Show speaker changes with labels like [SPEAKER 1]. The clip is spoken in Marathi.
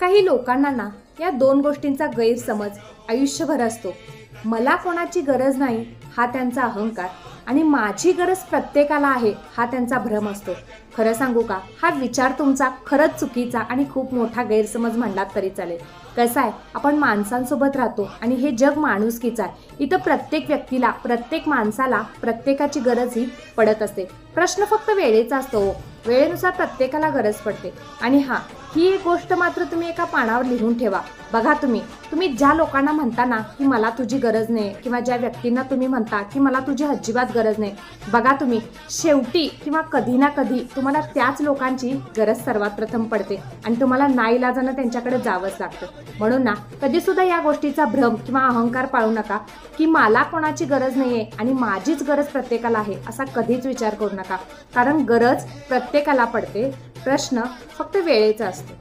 [SPEAKER 1] काही लोकांना ना या दोन गोष्टींचा गैरसमज आयुष्यभर असतो. मला कोणाची गरज नाही हा त्यांचा अहंकार आणि माझी गरज प्रत्येकाला आहे हा त्यांचा भ्रम असतो. खरं सांगू का, हा विचार तुमचा खरंच चुकीचा आणि खूप मोठा गैरसमज म्हणलात तरी चालेल. कसं आहे, आपण माणसांसोबत राहतो आणि हे जग माणुसकीचं आहे. इथं प्रत्येक व्यक्तीला, प्रत्येक माणसाला प्रत्येकाची गरज ही पडत असते. प्रश्न फक्त वेळेचा असतो. वेळेनुसार प्रत्येकाला गरज पडते. आणि हां, ही एक गोष्ट मात्र तुम्ही एका पानावर लिहून ठेवा. बघा, तुम्ही ज्या लोकांना म्हणता ना की मला तुझी गरज नाही, किंवा ज्या व्यक्तींना तुम्ही म्हणता की मला तुझी अजिबात गरज नाही, बघा तुम्ही शेवटी किंवा कधी ना कधी तुम्हाला त्याच लोकांची गरज सर्वात प्रथम पडते आणि तुम्हाला नाईलाजानं त्यांच्याकडे जावंच लागतं. म्हणून ना कधी सुद्धा या गोष्टीचा भ्रम किंवा अहंकार पाळू नका की मला कोणाची गरज नाही आहे आणि माझीच गरज प्रत्येकाला आहे, असा कधीच विचार करू नका. कारण गरज प्रत्येकाला पडते. प्रश्न फक्त वेळेचा असतो.